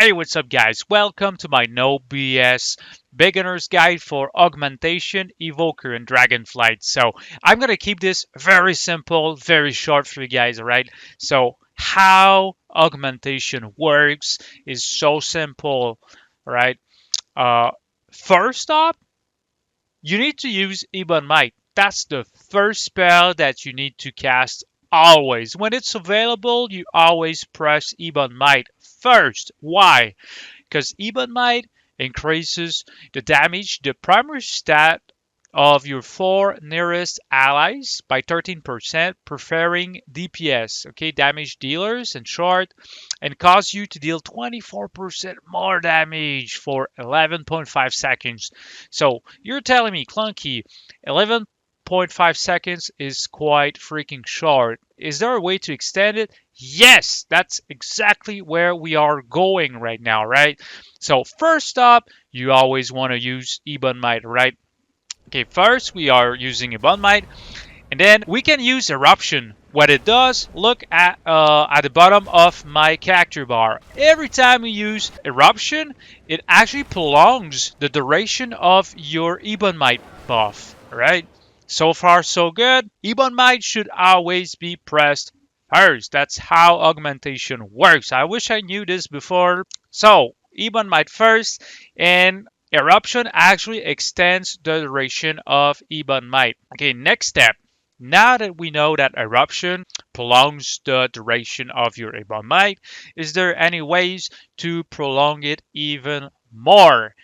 Hey, what's up, guys? Welcome to my no BS beginner's guide for Augmentation, Evoker, and Dragonflight. So, I'm gonna keep this very simple, very short for you guys, alright? So, how Augmentation works is so simple, right? Uh, First up, you need to use Ebon Might. That's the first spell that you need to cast always. When it's available, you always press Ebon Might first. Why? Because Ebon Might increases the damage, the primary stat of your four nearest allies by 13%, preferring DPS, okay, damage dealers in short, and cause you to deal 24% more damage for 11.5 seconds. So you're telling me, Clunky, 11.5 seconds is quite freaking short. Is there a way to extend it? Yes, that's exactly where we are going right now, right? So first up, you always want to use Ebon Might, right? Okay, first we are using Ebon Might, and then we can use Eruption. What it does, look at the bottom of my character bar. Every time you use Eruption, it actually prolongs the duration of your Ebon Might buff, right? So far, so good. Ebon Might should always be pressed first. That's how augmentation works. I wish I knew this before. So, Ebon Might first, and Eruption actually extends the duration of Ebon Might. Okay, next step. Now that we know that Eruption prolongs the duration of your Ebon Might, is there any ways to prolong it even more?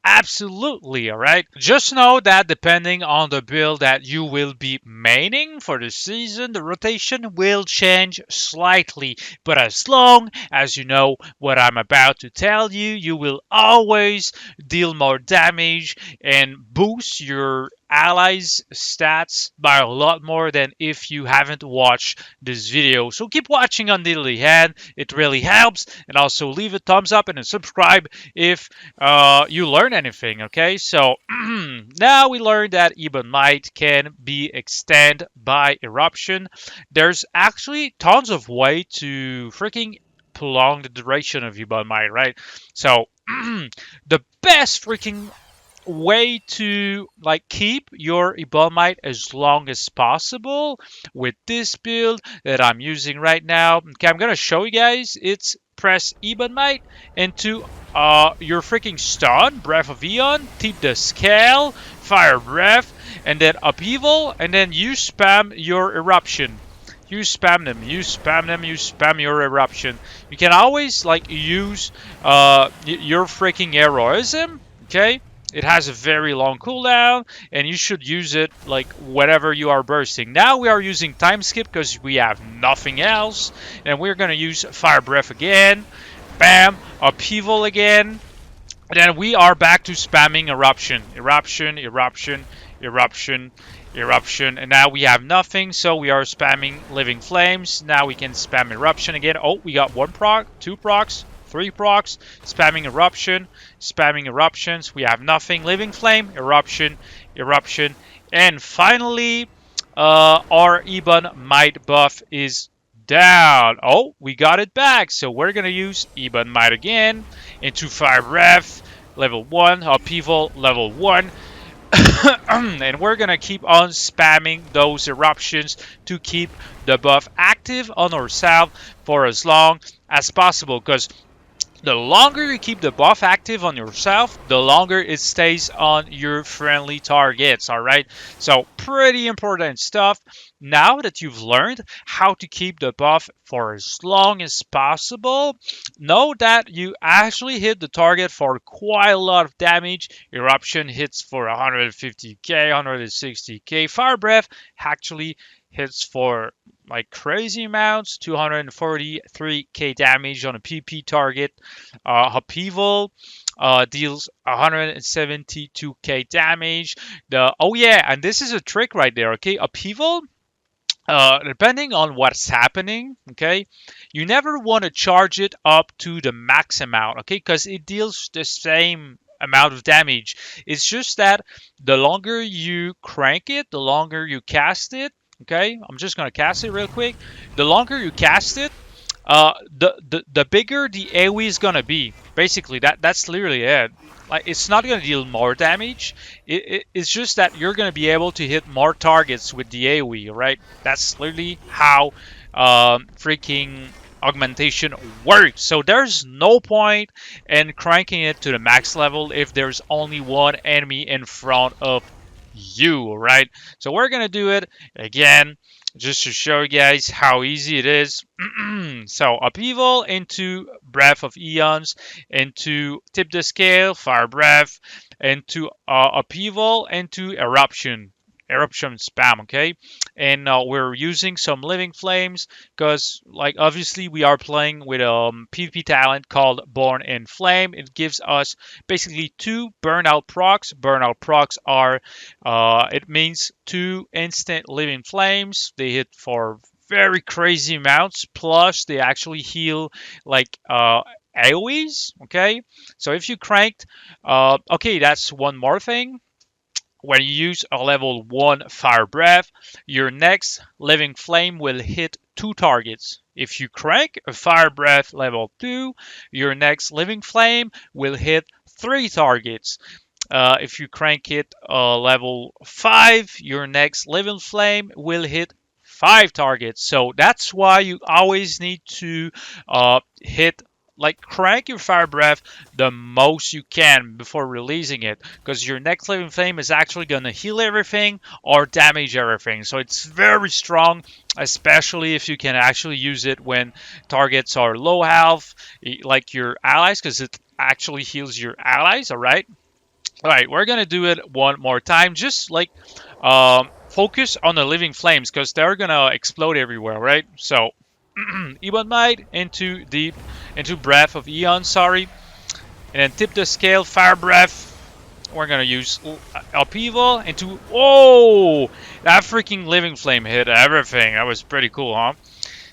Absolutely, all right. Just know that depending on the build that you will be maining for the season, the rotation will change slightly. But as long as you know what I'm about to tell you, you will always deal more damage and boost your allies' stats by a lot more than if you haven't watched this video. So keep watching until the end. It really helps. And also leave a thumbs up and a subscribe if you learn anything, okay? So now we learned that Ebon Might can be extended by Eruption. There's actually tons of way to freaking prolong the duration of Ebon Might, right? So the best freaking way to like keep your Ebon Might as long as possible with this build that I'm using right now. Okay, I'm gonna show you guys. It's press Ebon Might into your freaking stun, Breath of Eon, tip the scale, fire breath, and then upheaval, and then you spam your eruption. You spam them, you spam them, you spam your eruption. You can always like use your freaking heroism, okay? It has a very long cooldown, and you should use it like whenever you are bursting. Now we are using time skip because we have nothing else, and we're gonna use fire breath again. Bam, upheaval again. And then we are back to spamming eruption, eruption, eruption, eruption, eruption, and now we have nothing, so we are spamming living flames. Now we can spam eruption again. Oh, we got one proc, two procs, three procs, spamming eruption, spamming eruptions. We have nothing. Living flame, eruption, eruption, and finally, our Ebon Might buff is down. Oh, we got it back. So we're gonna use Ebon Might again into fire breath, level 1, upheaval, level 1. And we're gonna keep on spamming those eruptions to keep the buff active on ourselves for as long as possible, because the longer you keep the buff active on yourself, the longer it stays on your friendly targets, alright? So pretty important stuff. Now that you've learned how to keep the buff for as long as possible, know that you actually hit the target for quite a lot of damage. Eruption hits for 150k, 160k. Fire Breath actually hits for like crazy amounts, 243k damage on a PP target. Upheaval deals 172k damage. Oh yeah, and this is a trick right there. Okay, upheaval. Depending on what's happening, okay, you never want to charge it up to the max amount, okay, because it deals the same amount of damage. It's just that the longer you crank it, the longer you cast it. Okay, I'm just gonna cast it real quick. The longer you cast it, The bigger the AoE is gonna be. Basically, that's literally it. Like it's not gonna deal more damage. It's just that you're gonna be able to hit more targets with the AoE, right? That's literally how freaking augmentation works. So there's no point in cranking it to the max level if there's only one enemy in front of you, right? So we're gonna do it again just to show you guys how easy it is. So upheaval into breath of eons, into tip the scale, fire breath, into upheaval, into eruption spam, okay? And we're using some living flames because like obviously we are playing with a PvP talent called Born in Flame. It gives us basically two burnout procs. Burnout procs are it means two instant living flames. They hit for very crazy amounts, plus they actually heal like AoEs, okay? So if you cranked okay, that's one more thing. When you use a level 1 Fire Breath, your next Living Flame will hit 2 targets. If you crank a Fire Breath level 2, your next Living Flame will hit 3 targets. If you crank it level 5, your next Living Flame will hit 5 targets. So that's why you always need to hit like crank your fire breath the most you can before releasing it, because your next living flame is actually going to heal everything or damage everything. So it's very strong, especially if you can actually use it when targets are low health, like your allies, because it actually heals your allies. All right, we're gonna do it one more time. Just like focus on the living flames because they're gonna explode everywhere, right? So Ebon Might into Breath of Eon, sorry. And then tip the scale, Fire Breath. We're gonna use Upheaval into, oh! That freaking Living Flame hit everything. That was pretty cool, huh?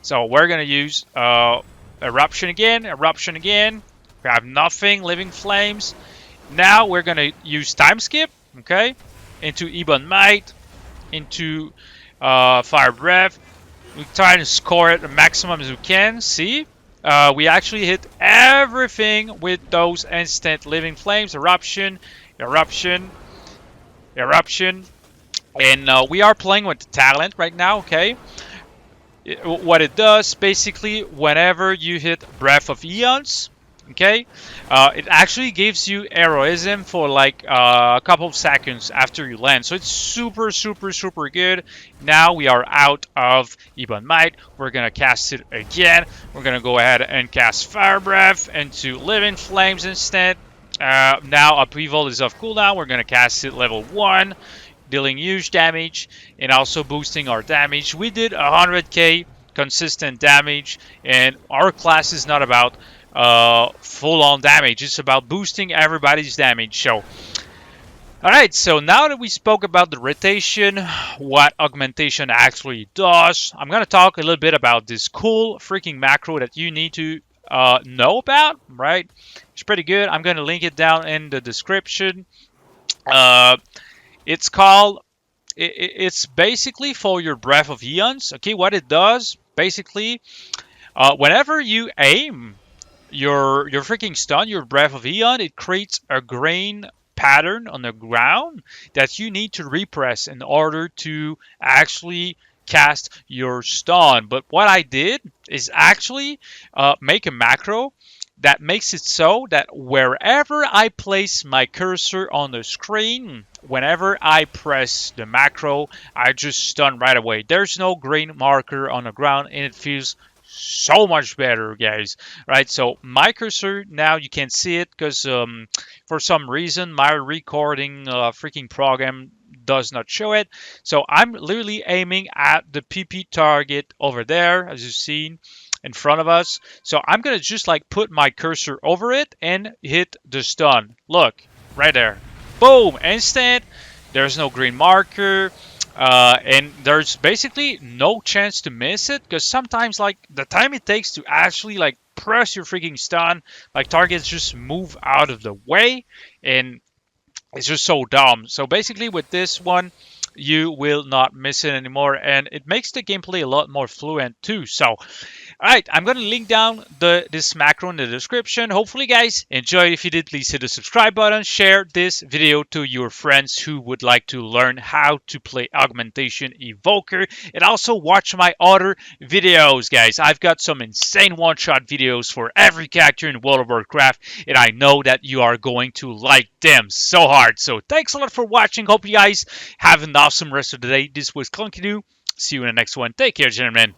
So we're gonna use Eruption again. We have nothing, Living Flames. Now we're gonna use Time Skip, okay? Into Ebon Might, into Fire Breath. We try to score it the maximum as we can. See? We actually hit everything with those instant living flames. Eruption. And we are playing with the talent right now, okay? What it does, basically, whenever you hit Breath of Eons, okay, it actually gives you heroism for like a couple of seconds after you land. So it's super good. Now we are out of Ebon Might. We're gonna cast it again. We're gonna go ahead and cast Fire Breath into Living Flames instead. Now Upheaval is off cooldown. We're gonna cast it level 1, dealing huge damage and also boosting our damage. We did 100k consistent damage, and our class is not about full-on damage. It's about boosting everybody's damage. So, alright, so now that we spoke about the rotation, what augmentation actually does, I'm going to talk a little bit about this cool freaking macro that you need to know about, right? It's pretty good. I'm going to link it down in the description. It's called, it's basically for your Breath of Eons. Okay, what it does, basically, whenever you aim your freaking stun, your Breath of Eon, it creates a green pattern on the ground that you need to repress in order to actually cast your stun. But what I did is actually make a macro that makes it so that wherever I place my cursor on the screen, whenever I press the macro, I just stun right away. There's no green marker on the ground, and it feels so much better, guys. Right, so my cursor now, you can't see it because for some reason my recording freaking program does not show it. So I'm literally aiming at the PP target over there, as you've seen in front of us. So I'm gonna just like put my cursor over it and hit the stun. Look right there, boom, instant. There's no green marker. And there's basically no chance to miss it, because sometimes like the time it takes to actually like press your freaking stun, like targets just move out of the way, and it's just so dumb. So basically with this one, you will not miss it anymore, and it makes the gameplay a lot more fluent too. So alright, I'm going to link down this macro in the description. Hopefully, guys, enjoy it. If you did, please hit the subscribe button. Share this video to your friends who would like to learn how to play Augmentation Evoker. And also watch my other videos, guys. I've got some insane one-shot videos for every character in World of Warcraft, and I know that you are going to like them so hard. So thanks a lot for watching. Hope you guys have an awesome rest of the day. This was Clunky Doo. See you in the next one. Take care, gentlemen.